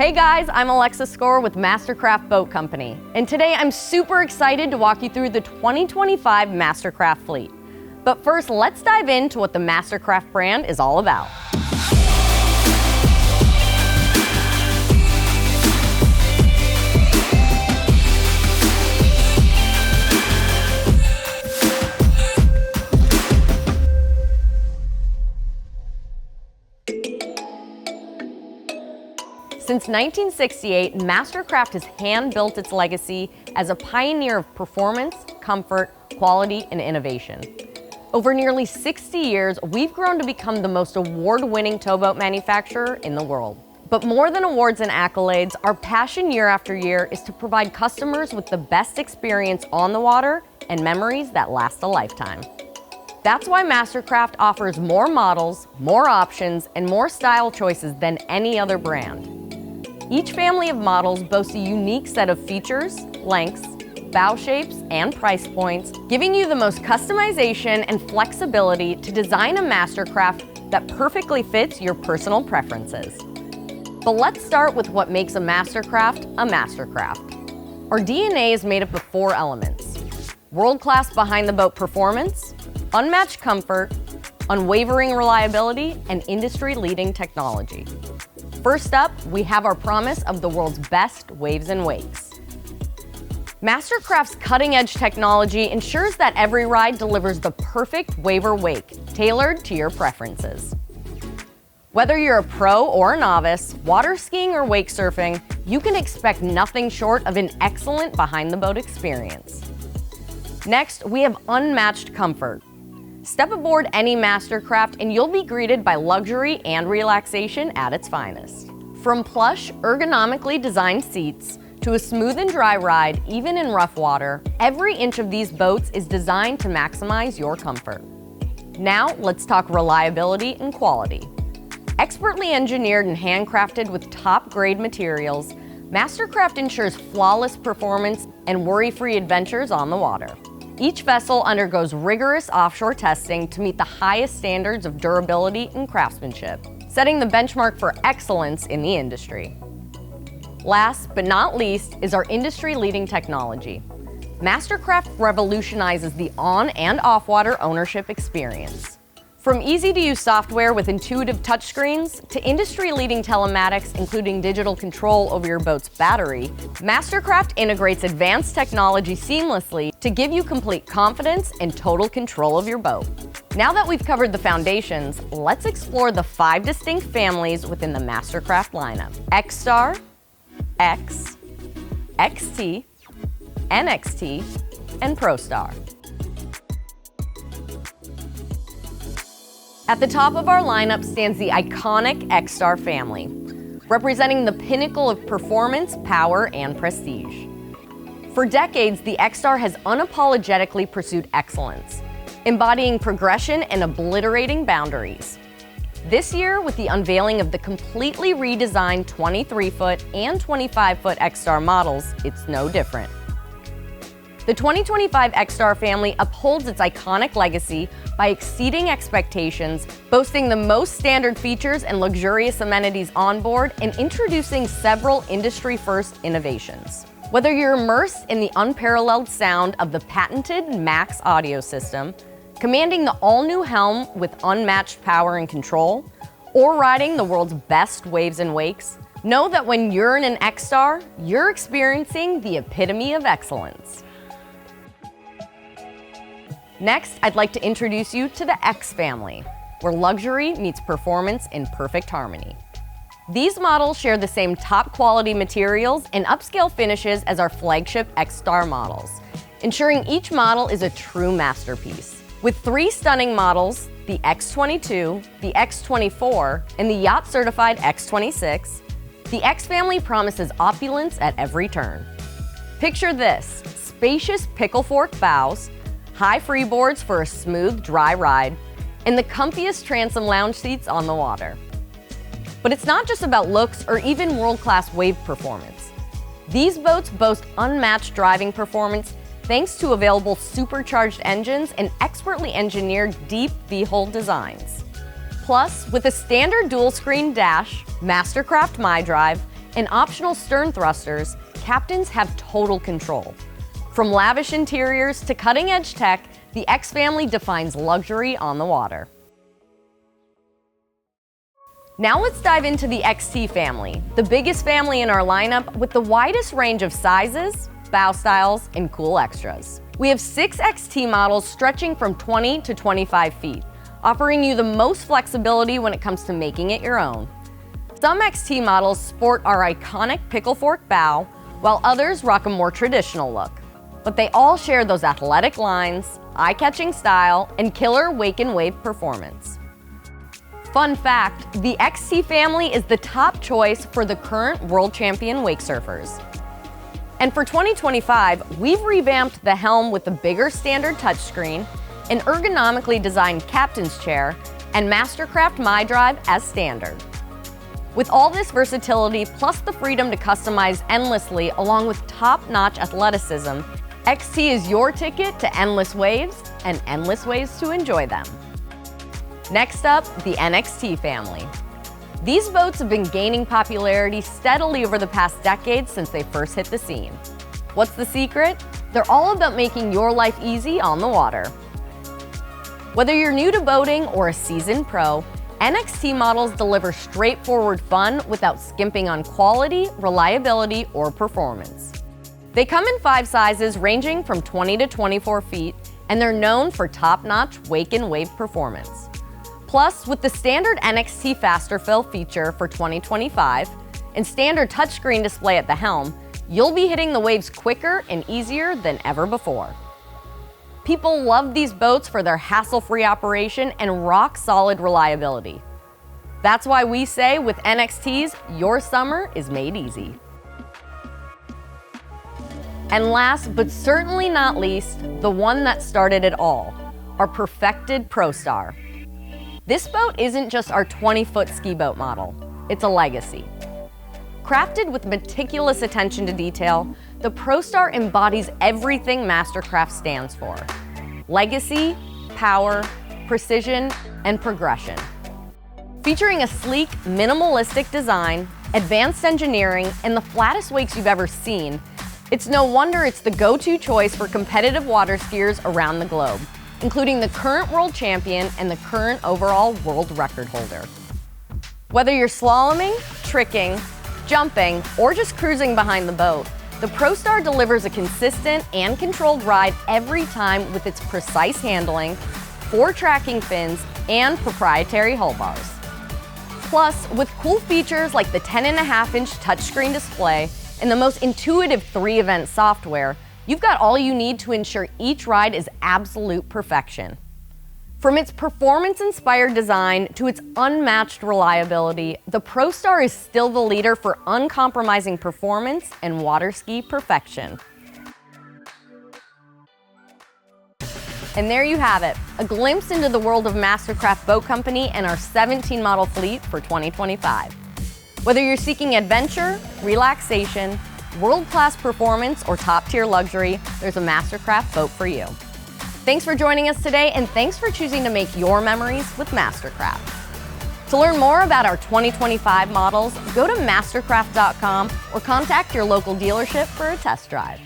Hey guys, I'm Alexa Score with MasterCraft Boat Company, and today I'm super excited to walk you through the 2025 MasterCraft fleet. But first, let's dive into what the MasterCraft brand is all about. Since 1968, MasterCraft has hand-built its legacy as a pioneer of performance, comfort, quality, and innovation. Over nearly 60 years, we've grown to become the most award-winning towboat manufacturer in the world. But more than awards and accolades, our passion year after year is to provide customers with the best experience on the water and memories that last a lifetime. That's why MasterCraft offers more models, more options, and more style choices than any other brand. Each family of models boasts a unique set of features, lengths, bow shapes, and price points, giving you the most customization and flexibility to design a MasterCraft that perfectly fits your personal preferences. But let's start with what makes a MasterCraft a MasterCraft. Our DNA is made up of 4 elements: world-class behind-the-boat performance, unmatched comfort, unwavering reliability, and industry-leading technology. First up, we have our promise of the world's best waves and wakes. MasterCraft's cutting-edge technology ensures that every ride delivers the perfect wave or wake, tailored to your preferences. Whether you're a pro or a novice, water skiing or wake surfing, you can expect nothing short of an excellent behind-the-boat experience. Next, we have unmatched comfort. Step aboard any MasterCraft and you'll be greeted by luxury and relaxation at its finest. From plush, ergonomically designed seats to a smooth and dry ride, even in rough water, every inch of these boats is designed to maximize your comfort. Now, let's talk reliability and quality. Expertly engineered and handcrafted with top-grade materials, MasterCraft ensures flawless performance and worry-free adventures on the water. Each vessel undergoes rigorous offshore testing to meet the highest standards of durability and craftsmanship, setting the benchmark for excellence in the industry. Last but not least is our industry-leading technology. MasterCraft revolutionizes the on- and off-water ownership experience. From easy-to-use software with intuitive touchscreens to industry-leading telematics, including digital control over your boat's battery, MasterCraft integrates advanced technology seamlessly to give you complete confidence and total control of your boat. Now that we've covered the foundations, let's explore the 5 distinct families within the MasterCraft lineup: XStar, X, XT, NXT, and ProStar. At the top of our lineup stands the iconic XStar family, representing the pinnacle of performance, power, and prestige. For decades, the XStar has unapologetically pursued excellence, embodying progression and obliterating boundaries. This year, with the unveiling of the completely redesigned 23-foot and 25-foot XStar models, it's no different. The 2025 XStar family upholds its iconic legacy by exceeding expectations, boasting the most standard features and luxurious amenities on board, and introducing several industry-first innovations. Whether you're immersed in the unparalleled sound of the patented Max audio system, commanding the all-new helm with unmatched power and control, or riding the world's best waves and wakes, know that when you're in an XStar, you're experiencing the epitome of excellence. Next, I'd like to introduce you to the X family, where luxury meets performance in perfect harmony. These models share the same top quality materials and upscale finishes as our flagship XStar models, ensuring each model is a true masterpiece. With 3 stunning models, the X22, the X24, and the yacht-certified X26, the X family promises opulence at every turn. Picture this: spacious pickle fork bows, high freeboards for a smooth, dry ride, and the comfiest transom lounge seats on the water. But it's not just about looks or even world-class wave performance. These boats boast unmatched driving performance thanks to available supercharged engines and expertly engineered deep V-hole designs. Plus, with a standard dual-screen dash, MasterCraft MyDrive, and optional stern thrusters, captains have total control. From lavish interiors to cutting-edge tech, the X family defines luxury on the water. Now let's dive into the XT family, the biggest family in our lineup with the widest range of sizes, bow styles, and cool extras. We have 6 XT models stretching from 20 to 25 feet, offering you the most flexibility when it comes to making it your own. Some XT models sport our iconic pickle fork bow, while others rock a more traditional look. But they all share those athletic lines, eye-catching style, and killer wake and wave performance. Fun fact, the XT family is the top choice for the current world champion wake surfers. And for 2025, we've revamped the helm with a bigger standard touchscreen, an ergonomically designed captain's chair, and MasterCraft MyDrive as standard. With all this versatility, plus the freedom to customize endlessly along with top-notch athleticism, XT is your ticket to endless waves and endless ways to enjoy them. Next up, the NXT family. These boats have been gaining popularity steadily over the past decade since they first hit the scene. What's the secret? They're all about making your life easy on the water. Whether you're new to boating or a seasoned pro, NXT models deliver straightforward fun without skimping on quality, reliability, or performance. They come in 5 sizes ranging from 20 to 24 feet, and they're known for top-notch wake and wave performance. Plus, with the standard NXT Faster Fill feature for 2025 and standard touchscreen display at the helm, you'll be hitting the waves quicker and easier than ever before. People love these boats for their hassle-free operation and rock-solid reliability. That's why we say with NXTs, your summer is made easy. And last, but certainly not least, the one that started it all, our perfected ProStar. This boat isn't just our 20-foot ski boat model, it's a legacy. Crafted with meticulous attention to detail, the ProStar embodies everything MasterCraft stands for: legacy, power, precision, and progression. Featuring a sleek, minimalistic design, advanced engineering, and the flattest wakes you've ever seen, it's no wonder it's the go-to choice for competitive water skiers around the globe, including the current world champion and the current overall world record holder. Whether you're slaloming, tricking, jumping, or just cruising behind the boat, the ProStar delivers a consistent and controlled ride every time with its precise handling, 4 tracking fins, and proprietary hull bars. Plus, with cool features like the 10.5-inch touchscreen display and the most intuitive 3-event software, you've got all you need to ensure each ride is absolute perfection. From its performance-inspired design to its unmatched reliability, the ProStar is still the leader for uncompromising performance and water ski perfection. And there you have it, a glimpse into the world of MasterCraft Boat Company and our 17-model fleet for 2025. Whether you're seeking adventure, relaxation, world-class performance, or top-tier luxury, there's a MasterCraft boat for you. Thanks for joining us today, and thanks for choosing to make your memories with MasterCraft. To learn more about our 2025 models, go to mastercraft.com or contact your local dealership for a test drive.